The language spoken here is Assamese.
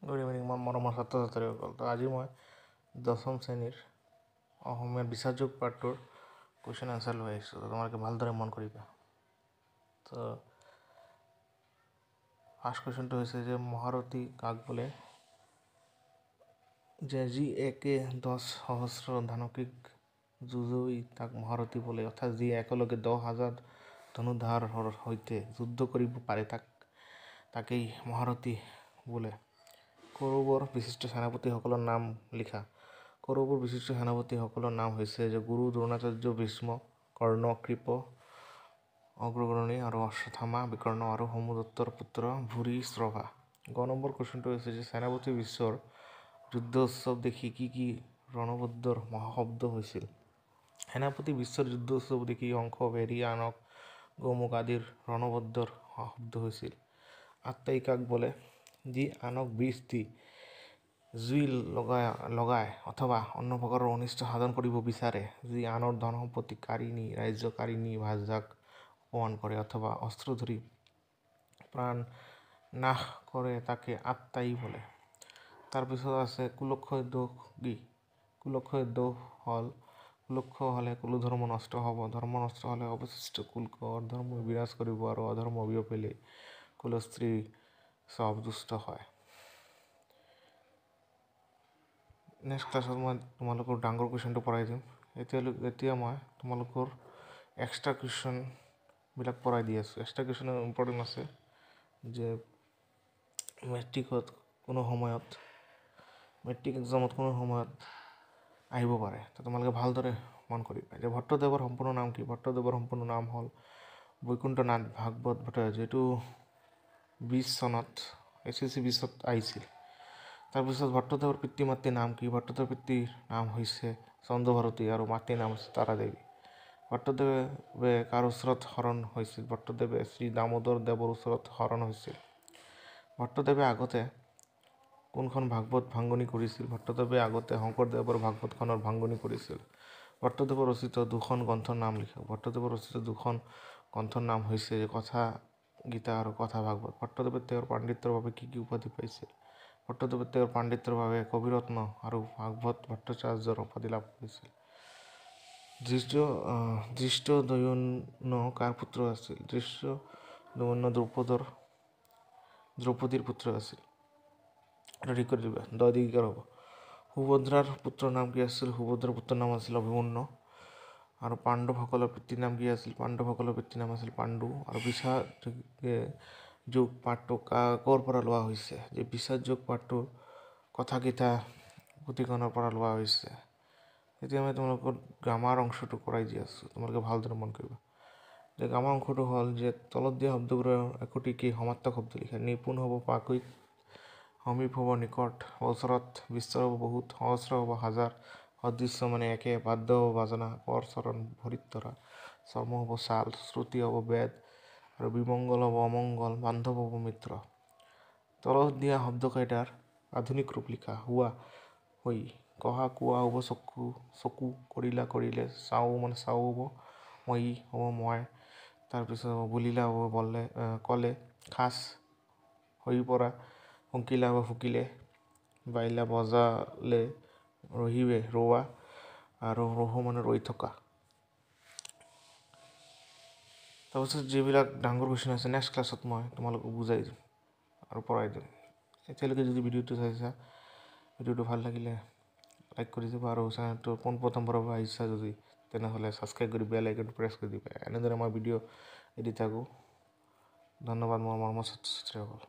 গুড ইভিনিং মই মৰমৰ ছাত্ৰ ছাত্ৰীসকল। তো আজি মই 10ম শ্ৰেণীৰ অসমীয়াৰ বিশ্বাসযোগ পাঠটোৰ কুৱেশ্যন আনচাৰ লৈ আহিছোঁ। তো তোমালোকে ভালদৰে মন কৰিবা। তো ফাৰ্ষ্ট কুৱেশ্যনটো হৈছে যে মহাৰথী কাক বোলে? যে যি একে 10 সহস্ৰ ধানকিক যুঁজই তাক মহাৰথী বোলে। অৰ্থাৎ যি একেলগে 10,000 ধনুধাৰৰ সৈতে যুদ্ধ কৰিব পাৰে তাকেই মহাৰথী বোলে। কৌৰৱৰ বিশিষ্ট সেনাপতিসকলৰ নাম লিখা। কৌৰৱৰ বিশিষ্ট সেনাপতিসকলৰ নাম হৈছে যে গুৰু, দ্ৰোণাচাৰ্য, ভীষ্ম, কৰ্ণ, কৃপ, অগ্ৰগণী আৰু অশ্বত্থামা, বিকৰ্ণ আৰু সোমদত্তৰ পুত্ৰ ভূৰিশ্ৰভা। গ নম্বৰ কুৱেশ্যনটো হৈছে যে সেনাপতি বিশ্বৰ যুদ্ধ উৎসৱ দেখি কি ৰণবদ্ধৰ মহাশব্দ হৈছিল? সেনাপতি বিশ্বৰ যুদ্ধ উৎসৱ দেখি অংশ, ভেৰী, আনক, গৌমুখ আদিৰ ৰণবদ্ধৰ শব্দ হৈছিল। আত্মাই কাক বোলে? যি আনক বিষ দি জুই লগাই অথবা অন্য প্ৰকাৰৰ অনিষ্ট সাধন কৰিব বিচাৰে, যি আনৰ ধন সম্পত্তি কাঢ়ি নি ৰাজ্য কাঢ়ি নি ভাজাক অপমান কৰে অথবা অস্ত্ৰ ধৰি প্ৰাণ নাশ কৰে তাকে আত্মাই বোলে। তাৰপিছত আছে কুলক্ষয় দোষ কি? কুলক্ষয় দোষ কুলক্ষ হ'লে কুলধৰ্ম নষ্ট হ'ব, ধৰ্ম নষ্ট হ'লে অৱশিষ্ট কুলক অধৰ্ম বিৰাজ কৰিব আৰু অধৰ্ম বিয়পিলে কুলস্ত্ৰী চব দুষ্ট হয়। নেক্সট ক্লাছত মই তোমালোকৰ ডাঙৰ কুৱেশ্যনটো পঢ়াই দিম। এতিয়া মই তোমালোকৰ এক্সট্ৰা কুৱেশ্যনবিলাক পঢ়াই দি আছোঁ। এক্সট্ৰা কুৱেশ্যনৰ ইম্পৰ্টেণ্ট আছে যে মেট্ৰিক এক্সামত কোনো সময়ত আহিব পাৰে। তো তোমালোকে ভালদৰে মন কৰিবা যে ভট্টদেৱৰ সম্পূৰ্ণ নাম কি? ভট্টদেৱৰ সম্পূৰ্ণ নাম হ'ল বৈকুণ্ঠনাথ ভাগৱত ভট্টাচাৰ্য। এইটো 20 চনত SSC 20ত আহিছিল। তাৰপিছত ভট্টদেৱৰ পিতৃ মাতৃৰ নাম কি? ভট্টদেৱৰ পিতৃৰ নাম হৈছে চন্দ্ৰভাৰতী আৰু মাতৃৰ নাম হৈছে তাৰাদেৱী। ভট্টদেৱে কাৰ ওচৰত শৰণ হৈছিল? ভট্টদেৱে শ্ৰী দামোদৰ দেৱৰ ওচৰত শৰণ হৈছিল। ভট্টদেৱে আগতে কোনখন ভাগৱত ভাংগনি কৰিছিল? ভট্টদেৱে আগতে শংকৰদেৱৰ ভাগৱতখনৰ ভাংগনি কৰিছিল। ভট্টদেৱৰ ৰচিত দুখন গ্ৰন্থৰ নাম লিখক। ভট্টদেৱৰ ৰচিত দুখন গ্ৰন্থৰ নাম হৈছে কথা গীতা আৰু কথা ভাগৱত। ভট্টদেৱে তেওঁৰ পাণ্ডিত্যৰ বাবে কি উপাধি পাইছিল? ভট্টদেৱে তেওঁৰ পাণ্ডিত্যৰ বাবে কবিৰত্ন আৰু ভাগৱত ভট্টাচাৰ্যৰ উপাধি লাভ কৰিছিল। ধৃষ্টদ্যুম্ন কাৰ পুত্ৰ আছিল? ধৃষ্টদ্যুম্ন দ্ৰৌপদীৰ পুত্ৰ আছিল। এটা ঠিক কৰি দিবা, দ দীৰ্ঘ হ'ব। সুভদ্ৰাৰ পুত্ৰৰ নাম কি আছিল? সুভদ্ৰাৰ পুত্ৰৰ নাম আছিল অভিমন্যু। আৰু পাণ্ডৱসকলৰ পিতৃৰ নাম কি আছিল? পাণ্ডৱসকলৰ পিতৃৰ নাম আছিল পাণ্ডু। আৰু বিশ্বাসযোগ পাঠটো ক'ৰ পৰা লোৱা হৈছে? যে বিশ্বাসযোগ পাঠটো কথা গীতা পুথিখনৰ পৰা লোৱা হৈছে। এতিয়া মই তোমালোকৰ গ্ৰামাৰ অংশটো কৰাই দি আছোঁ। তোমালোকে ভালদৰে মন কৰিবা যে গ্ৰামাৰ অংশটো হ'ল যে তলত দিয়া শব্দবোৰৰ একোটিকে সমাৰ্থক শব্দ লিখা। নিপুণ হ'ব প্ৰাকৃত, সমীপ হ'ব নিকট, ওচৰত, বিস্তৰ হ'ব বহুত, সহস্ৰ হ'ব হাজাৰ, সদৃশ্য মানে একে, বাদ্য হ'ব বাজনা, কৰ চৰণ ভৰিত ধৰা, চৰ্ম হ'ব ছাল, শ্ৰুতি হ'ব বেদ আৰু বিমংগল হ'ব অমংগল, বান্ধৱ হ'ব মিত্ৰ। তলত দিয়া শব্দকেইটাৰ আধুনিক ৰূপ লিখা। হোৱা হৈ, কহা কোৱা হ'ব চকু, কৰিলা কৰিলে, চাওঁ মানে চাওঁ হ'ব, মই হ'ব মই, তাৰপিছত হ'ব বুলিলা হ'ব ক'লে, খাচ হৈ পৰা, ফুকিলা হ'ব ফুকিলে, বাইলা বজালে, ৰহিবে ৰোৱা আৰু ৰহো মানে ৰৈ থকা। তাৰপিছত যিবিলাক ডাঙৰ কুৱেশ্যন আছে নেক্সট ক্লাছত মই তোমালোকক বুজাই দিম আৰু পঢ়াই দিম। এতিয়ালৈকে যদি ভিডিঅ'টো চাইছা, ভিডিঅ'টো ভাল লাগিলে লাইক কৰি দিবা আৰু চেনেলটো পোনপ্ৰথমবাৰৰ পৰা আহিছা যদি তেনেহ'লে ছাবস্ক্ৰাইব কৰি বেল আইকনটো প্ৰেছ কৰি দিবা। এনেদৰে মই ভিডিঅ' এডি থাকোঁ। ধন্যবাদ মোৰ মৰমৰ ছাত্ৰ ছাত্ৰীসকল।